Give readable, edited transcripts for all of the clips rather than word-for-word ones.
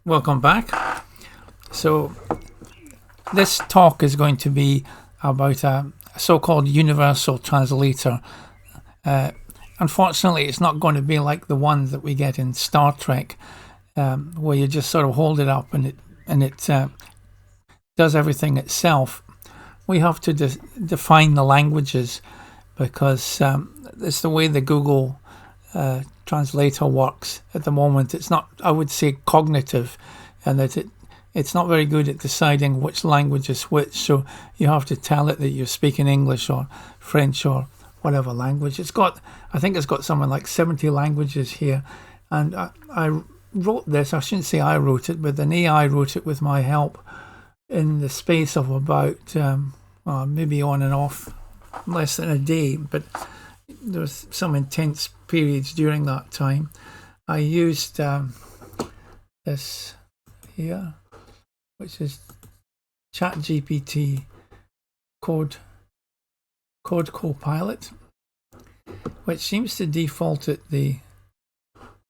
Welcome back. So this talk is going to be about a so-called universal translator. Unfortunately, it's not going to be like the one that we get in Star Trek, where you just sort of hold it up and it does everything itself. We have to define the languages because it's the way the Google translator works at the moment. It's not, I would say, cognitive, and that it's not very good at deciding which language is which. So you have to tell it that you're speaking English or French or whatever language. I think it's got something like 70 languages here, and I wrote this. I shouldn't say I wrote it, but an AI wrote it with my help in the space of about maybe on and off less than a day, but there was some intense periods during that time. I used this here, which is ChatGPT Code Copilot, which seems to default at the,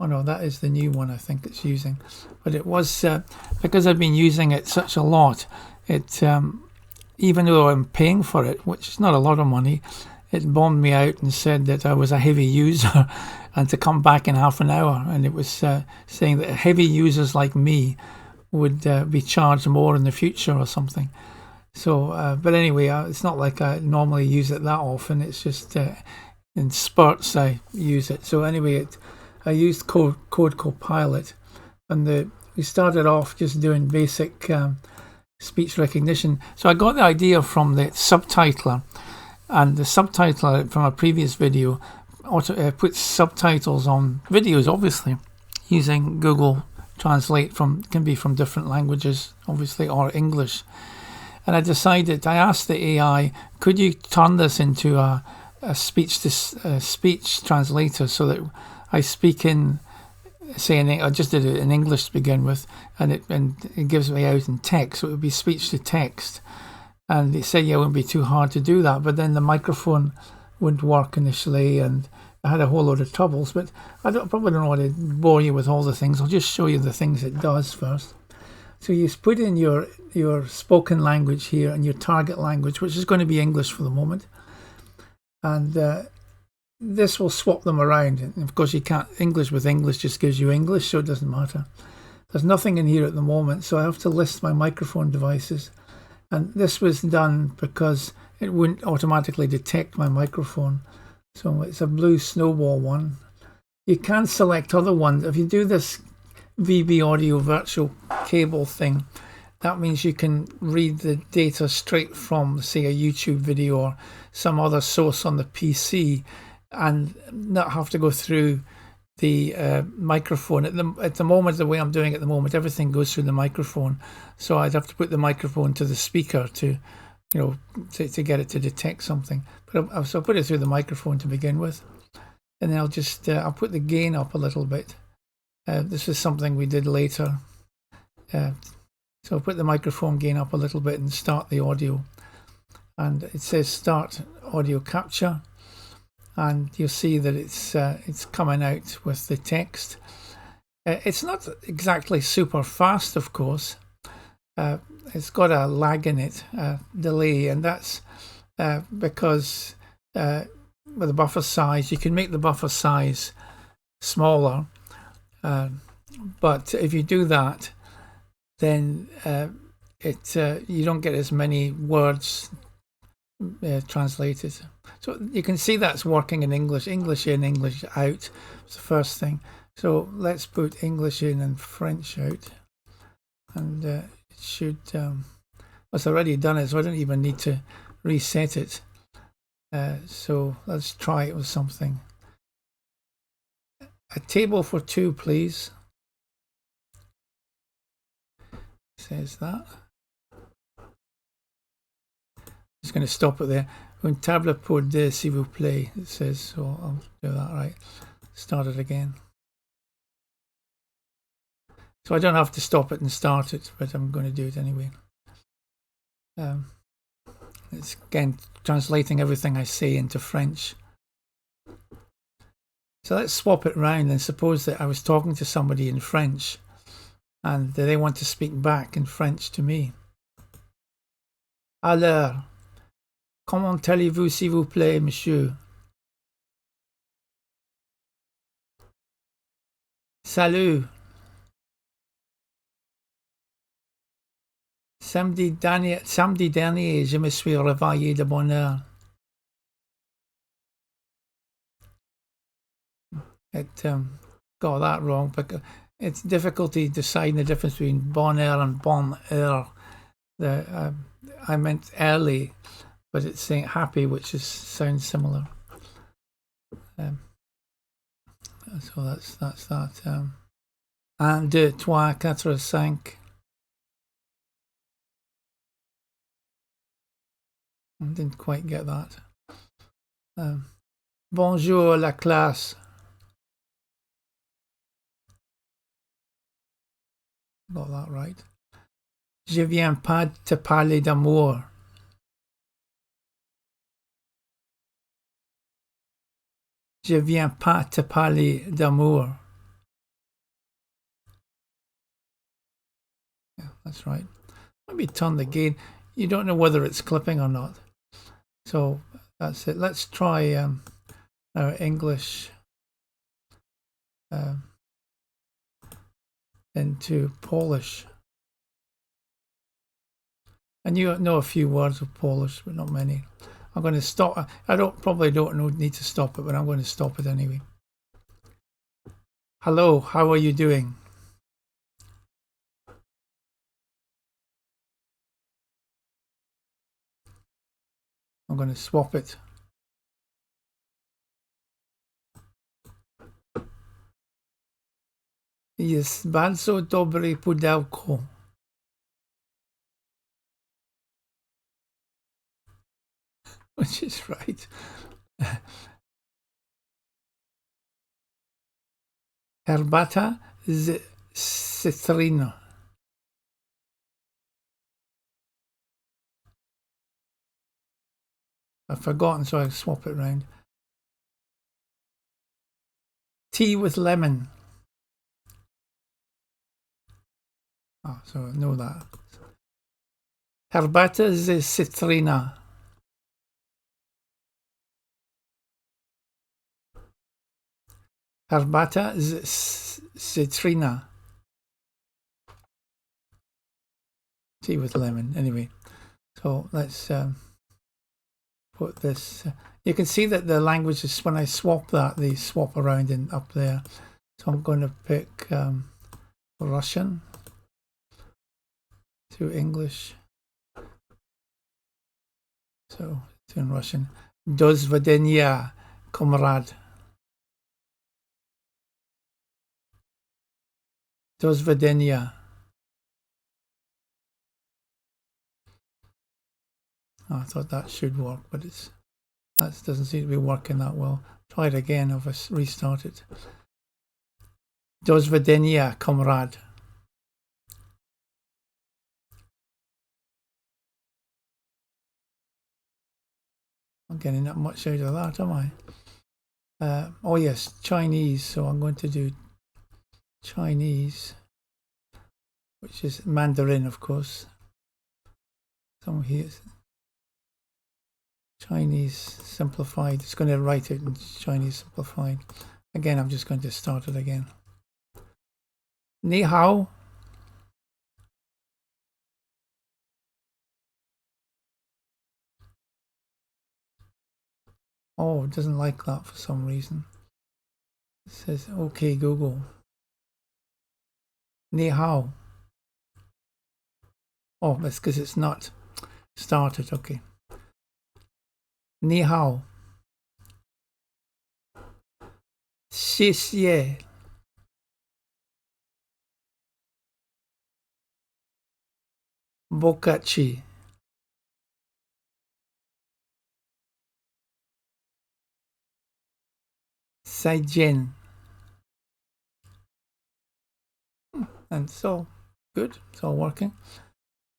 oh no, that is the new one I think it's using. But it was, because I've been using it such a lot, it even though I'm paying for it, which is not a lot of money, it bombed me out and said that I was a heavy user and to come back in half an hour. And it was saying that heavy users like me would be charged more in the future or something. So, but anyway, it's not like I normally use it that often. It's just in spurts I use it. So anyway, I used Code Copilot, and we started off just doing basic speech recognition. So I got the idea from the subtitler. And the subtitler from a previous video puts subtitles on videos, obviously, using Google Translate can be from different languages, obviously, or English. And I asked the AI, could you turn this into a speech translator so that I speak in, say, I just did it in English to begin with, and it gives me out in text, so it would be speech to text. And they said, yeah, it wouldn't be too hard to do that. But then the microphone wouldn't work initially, and I had a whole load of troubles. But probably don't want to bore you with all the things. I'll just show you the things it does first. So you put in your spoken language here and your target language, which is going to be English for the moment. And this will swap them around. And of course, you can't, English with English just gives you English, so it doesn't matter. There's nothing in here at the moment, so I have to list my microphone devices. And this was done because it wouldn't automatically detect my microphone. So it's a blue snowball one. You can select other ones. If you do this VB audio virtual cable thing, that means you can read the data straight from, say, a YouTube video or some other source on the PC and not have to go through the microphone. At the moment, the way I'm doing it at the moment, everything goes through the microphone. So I'd have to put the microphone to the speaker to get it to detect something. But so I'll put it through the microphone to begin with, and then I'll put the gain up a little bit. This is something we did later. So I'll put the microphone gain up a little bit and start the audio. And it says start audio capture. And you'll see that it's coming out with the text. It's not exactly super fast, of course. It's got a lag in it, delay, and that's because with the buffer size, you can make the buffer size smaller. But if you do that, then you don't get as many words translated. So you can see that's working in English in, English out. It's the first thing. So let's put English in and French out. And it should, it's already done it, so I don't even need to reset it. So let's try it with something. A table for two, please. It says that. I'm just going to stop it there. Un table pour deux, s'il vous plaît, it says, so I'll do that right. Start it again. So I don't have to stop it and start it, but I'm going to do it anyway. It's again translating everything I say into French. So let's swap it round and suppose that I was talking to somebody in French and they want to speak back in French to me. Alors, comment allez-vous, s'il vous plaît, monsieur? Salut. Samedi dernier, je me suis réveillé de bonne heure. It got that wrong, but it's difficulty deciding the difference between bon heure and bon heure. I meant early, but it's saying happy, which sounds similar. So that's that. 1, 2, 3, 4, 5. I didn't quite get that. Bonjour la classe. Got that right. Je viens pas te parler d'amour. Je viens pas te parler d'amour. Yeah, that's right. Let me turn the gain. You don't know whether it's clipping or not. So that's it. Let's try our English into Polish. And you know a few words of Polish, but not many. I'm going to stop. I probably don't need to stop it, but I'm going to stop it anyway. Hello, how are you doing? I'm going to swap it. Jest bardzo dobre pudełko. Which is right. Herbata z cytryną. I've forgotten, so I swap it round. Tea with lemon. Oh, so I know that. Herbata z cytryna. Herbata z cytryna. Tea with lemon. Anyway, so let's put this. You can see that the languages, when I swap that, they swap around and up there. So I'm going to pick Russian to English. So it's in Russian. Do svidaniya, comrade. Do svidaniya. Oh, I thought that should work, but that doesn't seem to be working that well. Try it again. I'll restart it. Do svidaniya, comrade. I'm getting not much out of that, am I? Oh yes, Chinese. So I'm going to do Chinese, which is Mandarin, of course. Some here. Chinese simplified. It's going to write it in Chinese simplified. Again, I'm just going to start it again. Ni hao. Oh, it doesn't like that for some reason. It says, okay, Google. Ni hao. Oh, that's because it's not started. Okay. Ni hao. 谢谢. Bokachi. Saijen. And so, good. It's all working.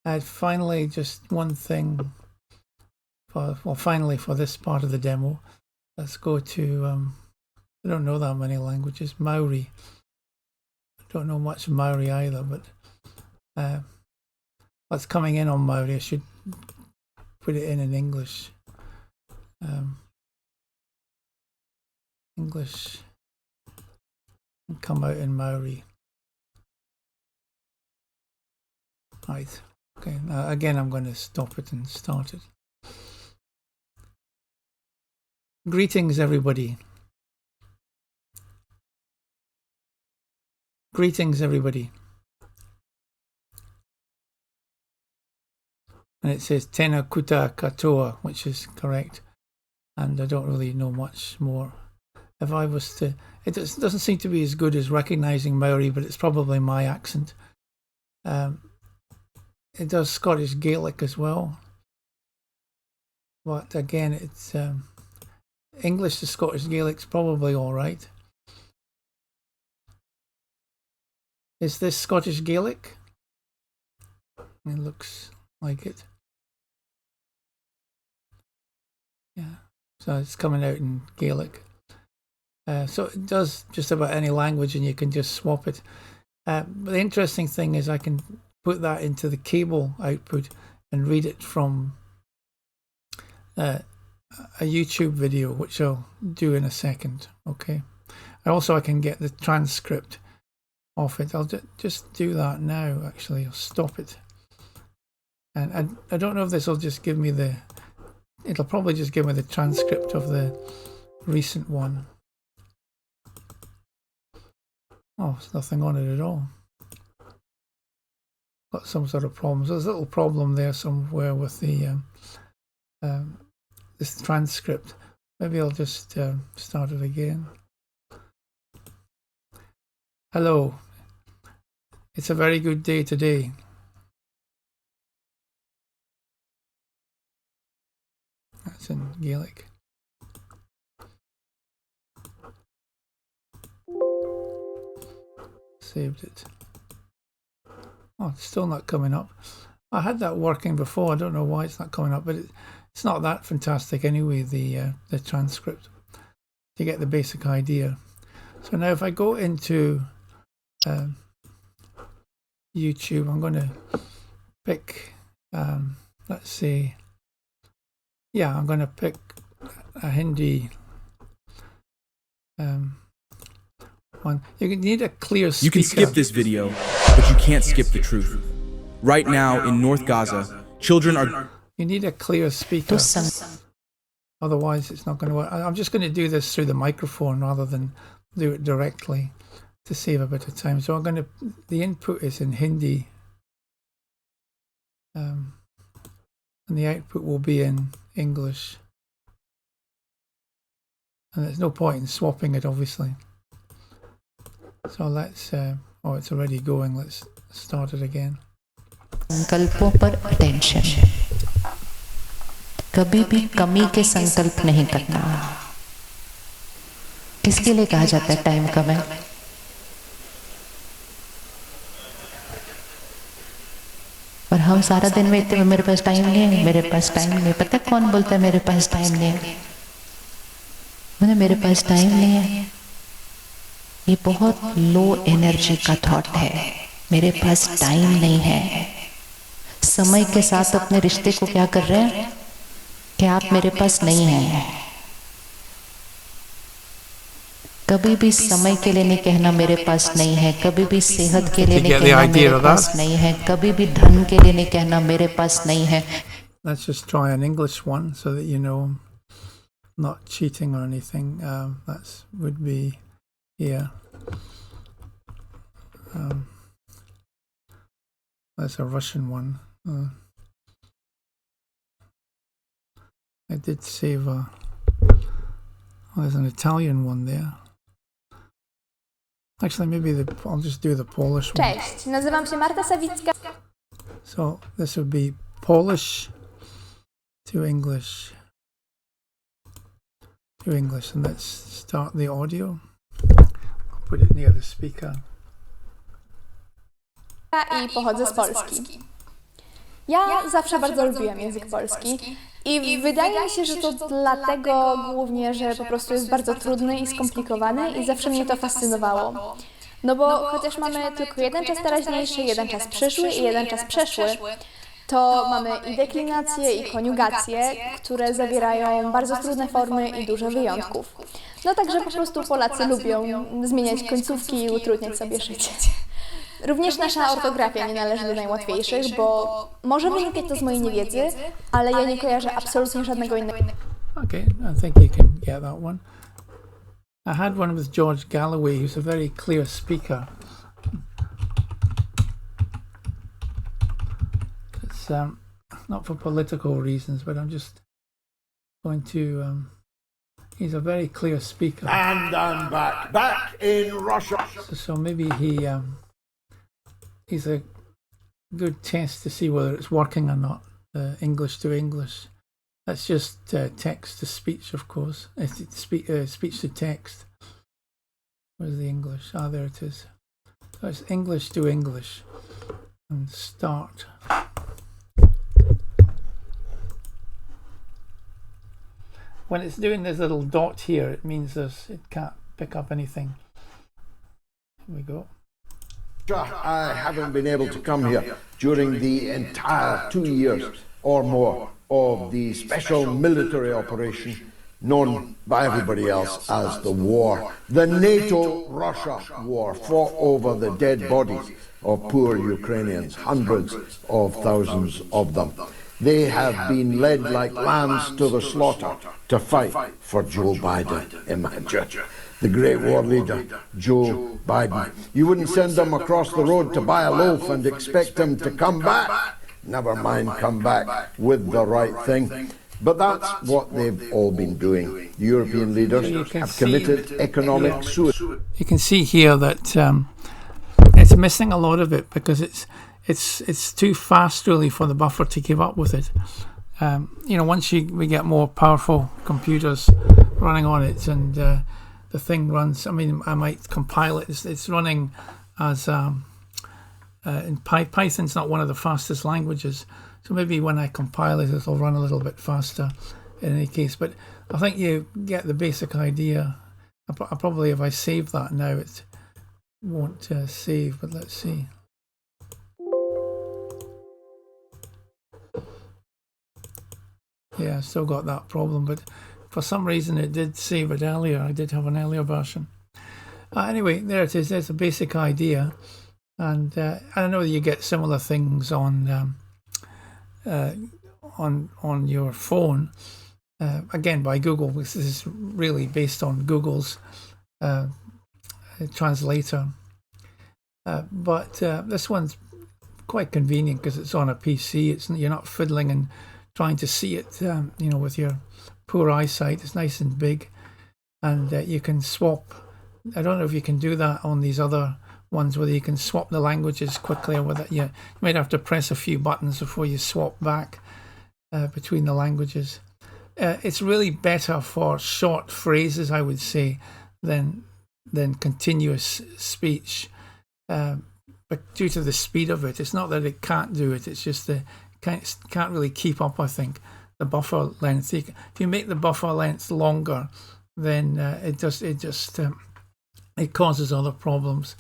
And finally, just one thing. Finally, for this part of the demo, let's go to, I don't know that many languages. Maori. I don't know much Maori either, but what's coming in on Maori. I should put it in English. English and come out in Maori. Right. Okay. Now again, I'm going to stop it and start it. Greetings, everybody. Greetings, everybody. And it says tēnā kuta katoa, which is correct. And I don't really know much more. If I was to, it doesn't seem to be as good as recognizing Maori, but it's probably my accent. It does Scottish Gaelic as well. But again, it's English to Scottish Gaelic's probably all right. Is this Scottish Gaelic? It looks like it. Yeah, so it's coming out in Gaelic. So it does just about any language, and you can just swap it. But the interesting thing is I can put that into the cable output and read it from a YouTube video, which I'll do in a second. Okay. Also, I can get the transcript off it. I'll just do that now. Actually, I'll stop it. And I don't know if this will just give me the. It'll probably just give me the transcript of the recent one. Oh, there's nothing on it at all. Got some sort of problem. So there's a little problem there somewhere with the this transcript. Maybe I'll just start it again. Hello. It's a very good day today. That's in Gaelic. Saved it. Oh, it's still not coming up. I had that working before. I don't know why it's not coming up, but it's not that fantastic anyway, the transcript, to get the basic idea. So now if I go into YouTube, I'm going to pick, let's see, yeah, I'm going to pick a Hindi one. You need a clear speaker. You can skip this video, but you can't skip the truth. Right now in North Gaza, children are... You need a clear speaker. Otherwise it's not going to work. I'm just going to do this through the microphone rather than do it directly to save a bit of time. So I'm going to... The input is in Hindi. And the output will be in English. And there's no point in swapping it, obviously. So let's, oh, it's already going. Let's start it again. संकल्पों पर attention, कभी भी कमी के संकल्प नहीं करना। किसके लिए कहा जाता है टाइम कम है? और हम सारा दिन में इतने मेरे पास टाइम नहीं है, मेरे पास टाइम नहीं। पता है कौन बोलता है मेरे पास टाइम नहीं है? मुझे मेरे पास टाइम नहीं है, ये बहुत लो एनर्जी का थॉट है। मेरे पास टाइम नहीं है। समय के साथ अपने रिश्ते को क्या कर रहे हैं कि आप मेरे पास नहीं हैं। कभी भी समय के लिए नहीं कहना मेरे पास नहीं है, कभी भी सेहत के लिए नहीं कहना मेरे पास नहीं है, कभी भी धन के लिए नहीं कहना मेरे पास नहीं है। Let's just try an English one so that you know I'm not cheating or anything. That would be here. That's a Russian one. I did save a... Oh, there's an Italian one there. Actually, maybe I'll just do the Polish one. Cześć, nazywam się Marta Sawicka. So this would be Polish to English. And let's start the audio. I'll put it near the speaker. I pochodzę z Polski. Ja zawsze bardzo lubiłam język polski i wydaje mi się, że to dlatego głównie, że po prostu jest bardzo trudny i skomplikowany i zawsze mnie to fascynowało. No bo chociaż mamy tylko jeden czas teraźniejszy, jeden czas przyszły i jeden czas przeszły, to mamy i deklinacje, i koniugacje, które zawierają bardzo trudne formy i dużo wyjątków. No także po prostu Polacy lubią zmieniać końcówki i utrudniać sobie życie. Również nasza ortografia nie należy do najłatwiejszych, bo może wynikać to z mojej niewiedzy, ale ja nie kojarzę absolutnie żadnego innego. Okay, I think you can get that one. I had one with George Galloway, who's a very clear speaker. It's not for political reasons, but I'm just going to. He's a very clear speaker. And I'm back in Russia. So maybe he's a good test to see whether it's working or not. English to English. That's just text to speech, of course. Speech to text. Where's the English? Ah, there it is. So it's English to English. And start. When it's doing this little dot here, it means it can't pick up anything. Here we go. I haven't been able to come here during the entire 2 years or more of the special military operation known by everybody else as the war. The NATO-Russia war fought over the dead bodies of poor Ukrainians, hundreds of thousands of them. They have been led like lambs to the slaughter to fight for Joe Biden. Imagine. The great war leader, Joe Biden. You wouldn't send them across the road to buy a loaf and expect them to come back. Never mind come back with the right thing. But that's what they've all been doing. The European leaders have committed economic suicide. You can see here that it's missing a lot of it because it's too fast really for the buffer to keep up with it. Once we get more powerful computers running on it and the thing runs, I might compile it. It's running as in Python's not one of the fastest languages, so maybe when I compile it, it'll run a little bit faster in any case. But I think you get the basic idea. I probably, if I save that now, it won't save, but let's see. Yeah, I still got that problem, but for some reason it did save it earlier. I did have an earlier version. Anyway, there it is. There's a basic idea. And I know that you get similar things on your phone, again by Google. This is really based on Google's Translator. But this one's quite convenient because it's on a PC. You're not fiddling and trying to see it, with your poor eyesight. It's nice and big, and you can swap. I don't know if you can do that on these other ones, whether you can swap the languages quickly, or whether you might have to press a few buttons before you swap back between the languages. It's really better for short phrases, I would say, than continuous speech. But due to the speed of it, it's not that it can't do it. It's just can't really keep up, I think, the buffer length. If you make the buffer length longer, then it causes other problems.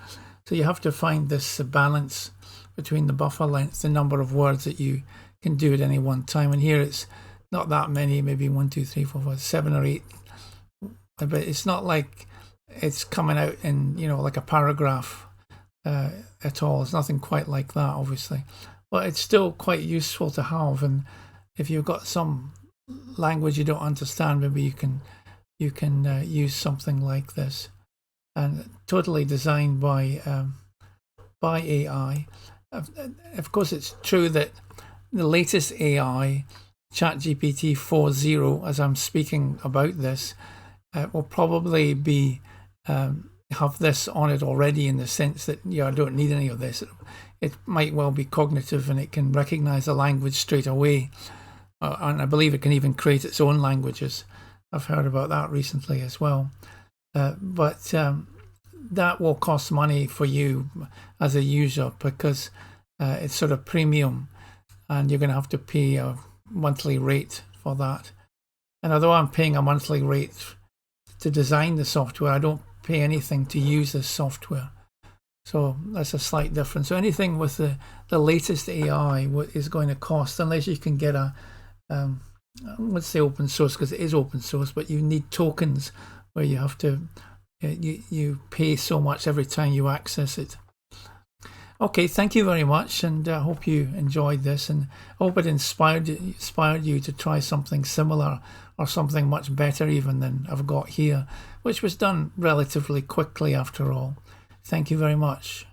So you have to find this balance between the buffer length, the number of words that you can do at any one time. And here it's not that many, maybe 1, 2, 3, 4, 5, 7 or 8. But it's not like it's coming out in, like a paragraph at all. It's nothing quite like that, obviously. But it's still quite useful to have. And if you've got some language you don't understand, maybe you can use something like this. And totally designed by AI. Of course, it's true that the latest AI, ChatGPT 4.0, as I'm speaking about this, will probably be have this on it already, in the sense that I don't need any of this. It might well be cognitive and it can recognize a language straight away, and I believe it can even create its own languages. I've heard about that recently as well. But that will cost money for you as a user, because it's sort of premium and you're going to have to pay a monthly rate for that. And although I'm paying a monthly rate to design the software, I don't pay anything to use this software. So that's a slight difference. So anything with the latest AI is going to cost, unless you can get a, let's say open source, because it is open source, but you need tokens where you have to, you pay so much every time you access it. Okay, thank you very much, and I hope you enjoyed this, and I hope it inspired you to try something similar or something much better even than I've got here, which was done relatively quickly after all. Thank you very much.